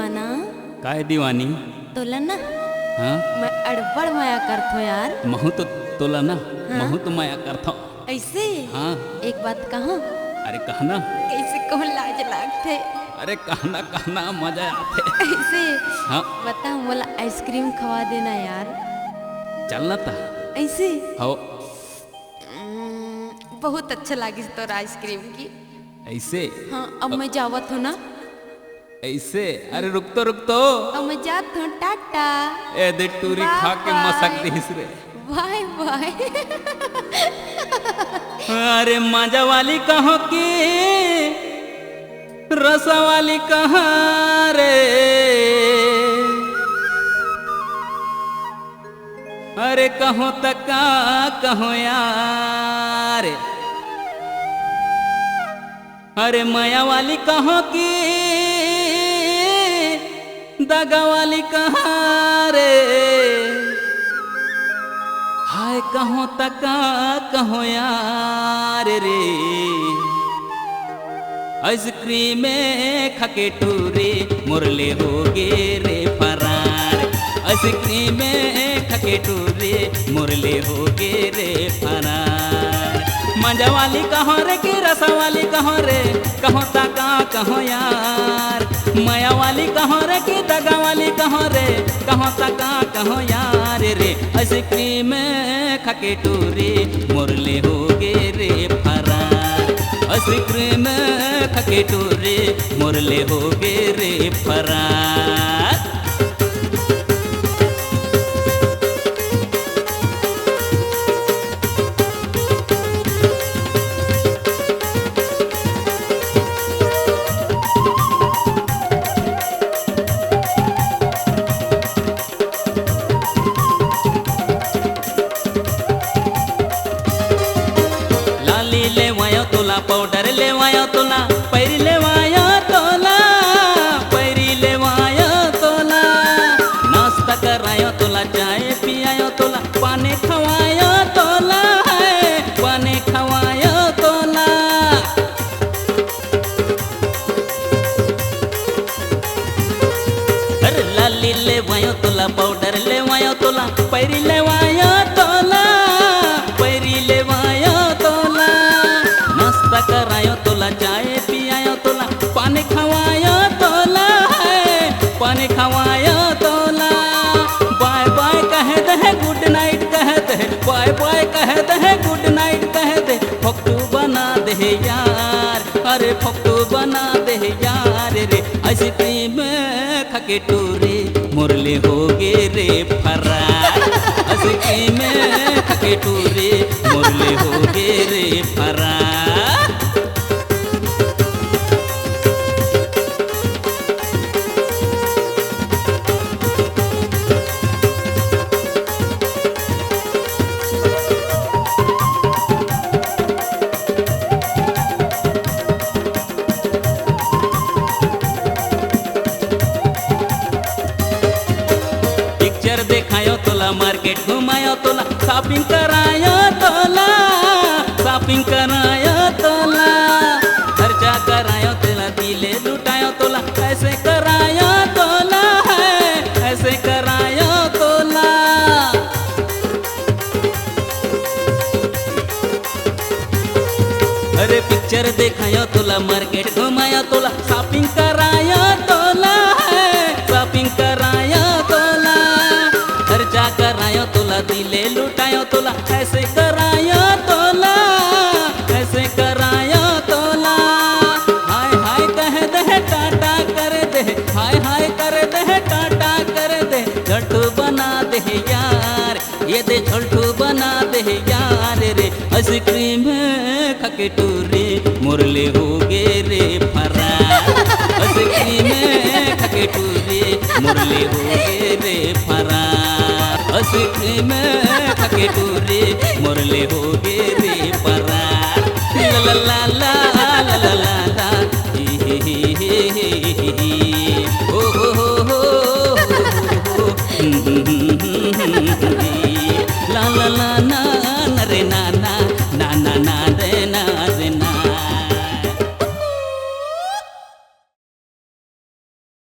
दीवाना काय दीवानी? तोला ना हाँ मैं अड़बड़ माया करथो यार। महू तो तोला ना हाँ? महू तो माया करता। ऐसे हाँ एक बात कहूँ, अरे कहना, कैसे कहूँ लाज लागथे। अरे कहना कहना मजा आते। ऐसे हाँ बता मोला आइसक्रीम खवा देना यार। चलना था। ऐसे हो बहुत अच्छा लागिस तोर आइसक्रीम की। ऐसे हाँ अब मैं जावत हूँ ना। ऐसे अरे रुक तो अब मैं जात हूँ, टाटा ए दे टूरी खा के बाय मसक बाय। दिस रे। Bye bye. अरे मजा वाली कहो की रसा वाली कहाँ रे। अरे कहो तका कहो यार। अरे माया वाली कहो की दगा वाली कहाँ रे। हाय कहो तका कहो यार रे। आइसक्रीम खके टूरे मुरले होगे रे फरार। आइसक्रीम खके टूरे मुरले होगे रे फरार। मजा वाली कहो रे कि रसा वाली कहो रे, कहो तका कहो यार। माया वाली कहो रे कि दगा वाली कहो रे, कहो तका कहो यार रे। आइसक्रीम खके टूरे मुरले होगे रे फरार। आइसक्रीम खके टूरे मुरले होगे रे फरार। पाउडर लेवायो तोला, पैरी लेवायो तोला, पैरी लेवायो तोला। नाश्ता करायो तोला, चाय पियायो तोला, पानी खवायो तोला है, पानी खवायो तोला। अरे लाली लेवायो तोला, पाउडर लेवायो तोला, पैरी लेवायो तोला, पैरी लेवायो तोला। नाश्ता करायो तोला, चाय पियायो तोला, पानी खवायो तोला है, पानी खवायो तोला। बाय बाय कह दे, गुड नाइट कह दे, बाय बाय कह दे, गुड नाइट कह दे। फोटो बना दे यार, अरे फोटो बना दे यार रे। आइसक्रीम खके टूरे मुरले होगे रे फरार। आइसक्रीम खके टूरे मुरले होगे रे फरार। पिक्चर देखायो तोला, मार्केट घुमायो तोला, शॉपिंग करायो तोला, शॉपिंग करायो तोला। खर्चा करायो तोला, दिले लुटायो तोला, ऐसे करायो तोला है, ऐसे करायो तोला। अरे पिक्चर देखायो तोला, मार्केट घुमायो तोला, शॉपिंग करायो तोला है, शॉपिंग करायो तोला। खर्चा करायो तोला, दिले लुटायो तोला, ऐसे करायो तोला, ऐसे करायो तोला। हाय हाय कह दे, टाटा कर दे, हाय हाय कर दे, टाटा कर दे। झट्टू बना दे यार, ये दे झट्टू बना दे यार रे। आइसक्रीम खके टूरे मुरले होगे रे फरार। आइसक्रीम खके टूरे मुरले होगे रे फरार। आइसक्रीम खके टूरे मुरले होगे रे फरार।